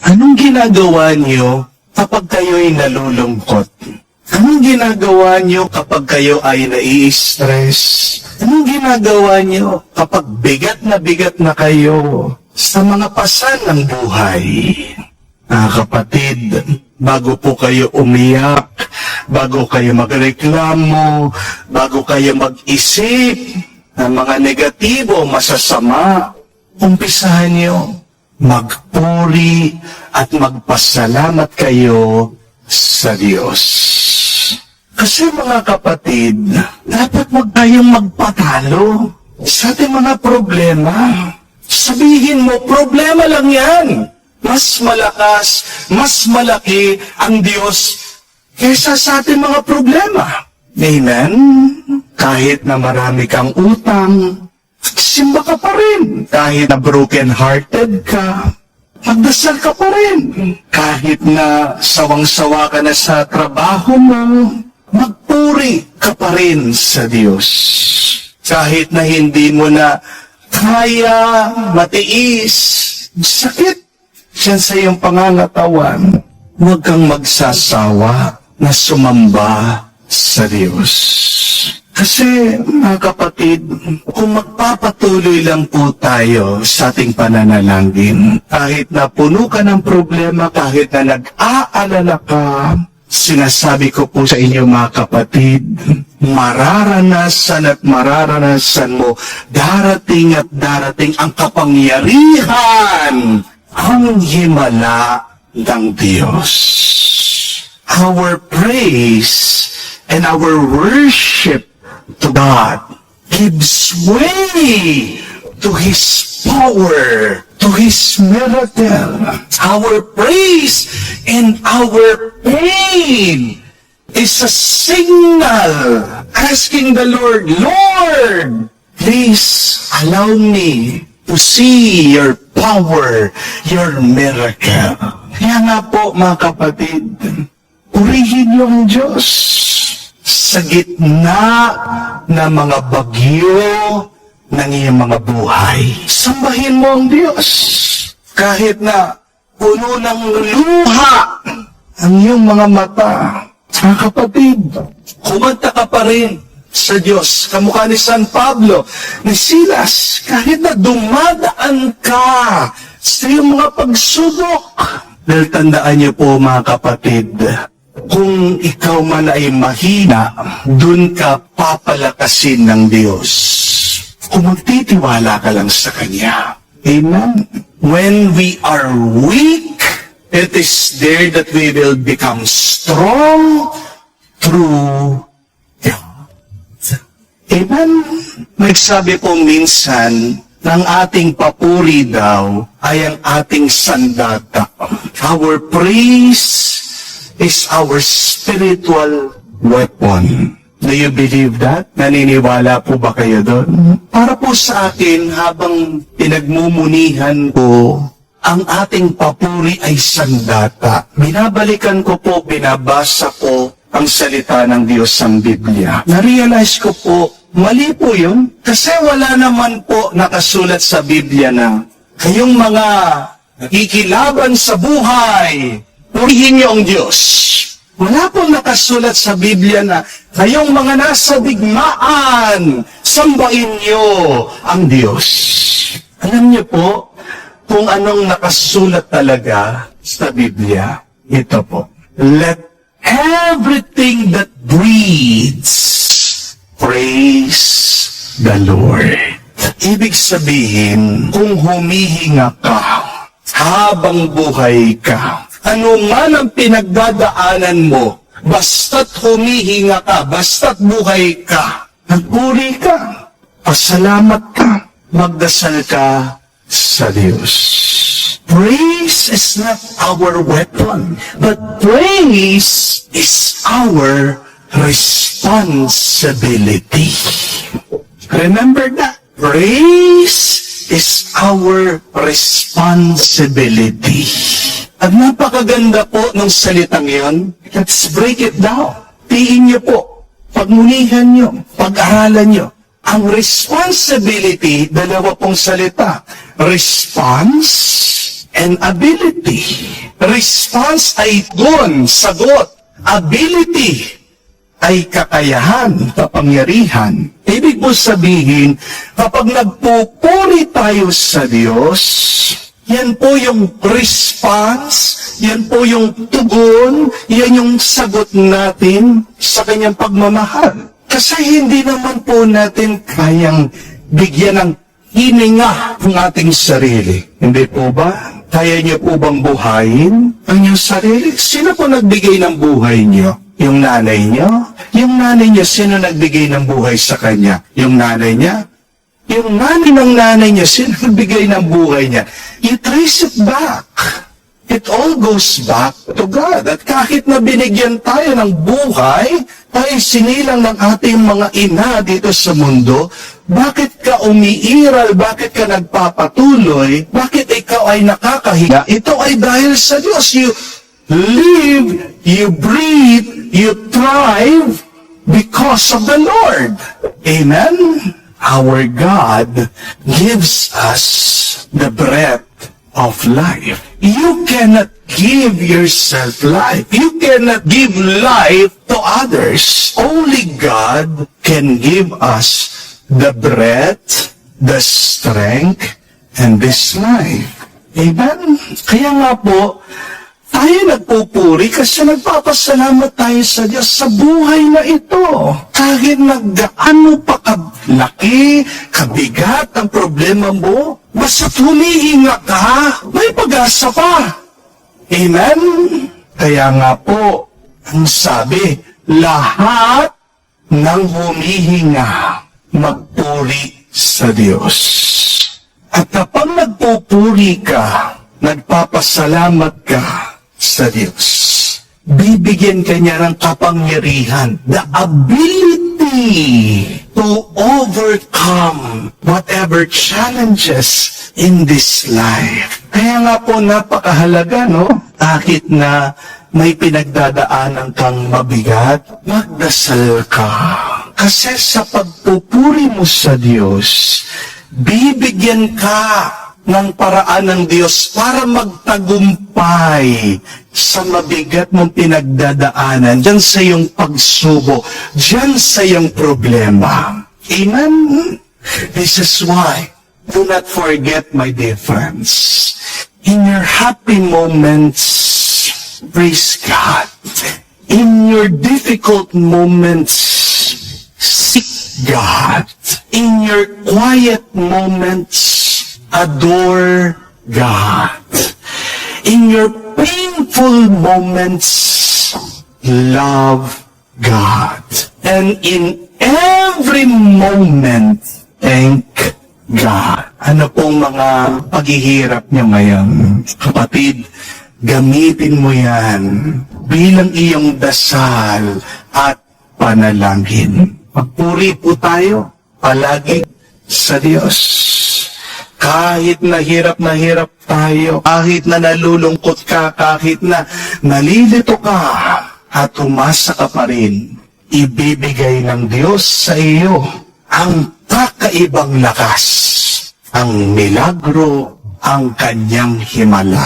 Anong ginagawa niyo kapag kayo'y nalulungkot? Anong ginagawa niyo kapag kayo ay nai-stress? Anong ginagawa niyo kapag bigat na kayo sa mga pasan ng buhay? Mga kapatid, bago po kayo umiyak, bago kayo magreklamo, bago kayo mag-isip ng mga negatibo, masasama, umpisahan niyo magpuri at magpasalamat kayo sa Diyos. Kasi mga kapatid, dapat wag tayong magpatalo sa ating mga problema. Sabihin mo, problema lang yan. Mas malakas, mas malaki ang Diyos kaysa sa ating mga problema. Amen? Kahit na marami kang utang, simba ka pa rin. Kahit na broken-hearted ka, magdasal ka pa rin. Kahit na sawang-sawa ka na sa trabaho mo, magpuri ka pa rin sa Diyos. Kahit na hindi mo na kaya matiis, sakit siya sa iyong pangangatawan, huwag kang magsasawa na sumamba sa Diyos. Kasi, mga kapatid, kung magpapatuloy lang po tayo sa ating pananalangin, kahit na puno ka ng problema, kahit na nag-aalala ka, sinasabi ko po sa inyo mga kapatid, mararanasan at mararanasan mo, darating at darating ang kapangyarihan, ang himala ng Diyos. Our praise and our worship to God gives way to His power, to His miracle. Our praise and our pain is a signal asking the Lord, Lord, please allow me to see your power, your miracle. Kaya nga po mga kapatid, purihin niyo ang Diyos sa gitna ng mga bagyo ng iyong mga buhay. Sambahin mo ang Diyos. Kahit na puno ng luha ang iyong mga mata. Mga kapatid, kumanta ka pa rin sa Diyos. Kamukha ni San Pablo, ni Silas, kahit na dumadaan ka sa iyong mga pagsubok. Dahil tandaan niyo po mga kapatid, kung ikaw man ay mahina, dun ka papalakasin ng Diyos. Kung magtitiwala ka lang sa Kanya. Amen? When we are weak, it is there that we will become strong through God. Amen? Nagsabi po minsan, ng ating papuri daw ay ang ating sandata. Our praise is our spiritual weapon. Do you believe that? Naniniwala po ba kayo doon? Para po sa akin, habang pinagmumunihan ko, ang ating papuri ay sandata. Binabalikan ko po, binabasa ko ang salita ng Diyos sa Biblia. Na-realize ko po, mali po yun. Kasi wala naman po nakasulat sa Biblia na kayong mga nakikilaban sa buhay, purihin niyo ang Diyos. Wala pong nakasulat sa Biblia na kayong mga nasa digmaan, sambahin niyo ang Diyos. Alam niyo po kung anong nakasulat talaga sa Biblia? Ito po. Let everything that breathes praise the Lord. Ibig sabihin, kung humihinga ka habang buhay ka, ano man ang pinagdadaanan mo, basta't humihinga ka, basta't buhay ka, nagpuri ka, pasalamat ka, magdasal ka sa Diyos. Praise is not our weapon, but praise is our responsibility. Remember that. Praise is our responsibility. At napakaganda po ng salitang yon. Let's break it down. Tiin niyo po, pagmunihan niyo, pag-aralan niyo. Ang responsibility, dalawa pong salita. Response and ability. Response ay tugon, sagot. Ability ay kakayahan, kapangyarihan. Ibig po sabihin, kapag nagpupuri tayo sa Diyos, yan po yung response, yan po yung tugon, yan yung sagot natin sa kanyang pagmamahal. Kasi hindi naman po natin kayang bigyan ng hininga ang ating sarili. Hindi po ba? Kaya niyo po bang buhayin ang inyong sarili? Sino po nagbigay ng buhay niyo? Yung nanay niyo? Yung nanay niyo, sino nagbigay ng buhay sa kanya? Yung nanay niya? Yung nanay ng nanay niya, sino nagbigay ng buhay niya? You trace it back. It all goes back to God. At kahit na binigyan tayo ng buhay, tayo sinilang ng ating mga ina dito sa mundo, bakit ka umiiral? Bakit ka nagpapatuloy? Bakit ikaw ay nakakahiga? Ito ay dahil sa Diyos. You live, you breathe, you thrive because of the Lord. Amen? Our God gives us the breath of life. You cannot give yourself life. You cannot give life to others. Only God can give us the breath, the strength, and this life. Amen? Kaya nga po, tayo nagpupuri kasi nagpapasalamat tayo sa Diyos sa buhay na ito. Kahit naggaano pa kalaki, kabigat ang problema mo, basta humihinga ka, may pag-asa pa. Amen? Kaya nga po, ang sabi, lahat ng humihinga, magpuri sa Diyos. At kapag nagpupuri ka, nagpapasalamat ka sa Diyos, bibigyan ka niya ng kapangyarihan, the ability to overcome whatever challenges in this life. Kaya nga po napakahalaga, no? Kahit na may pinagdadaanan kang mabigat, magdasal ka. Kasi sa pagpupuri mo sa Diyos, bibigyan ka ng paraan ng Diyos para magtagumpay sa mabigat mong pinagdadaanan, dyan sa iyong pagsubok, dyan sa iyong problema. Amen? This is why, do not forget, my dear friends, in your happy moments, praise God. In your difficult moments, seek God. In your quiet moments, adore God. In your painful moments, love God. And in every moment, thank God. Ano pong mga paghihirap niyo ngayon? Kapatid, gamitin mo yan bilang iyong dasal at panalangin. Magpuri po tayo palagi sa Diyos. Kahit na hirap tayo, kahit na nalulungkot ka, kahit na nalilito ka, at umasa ka pa rin, ibibigay ng Diyos sa iyo ang kakaibang lakas, ang milagro, ang kanyang himala.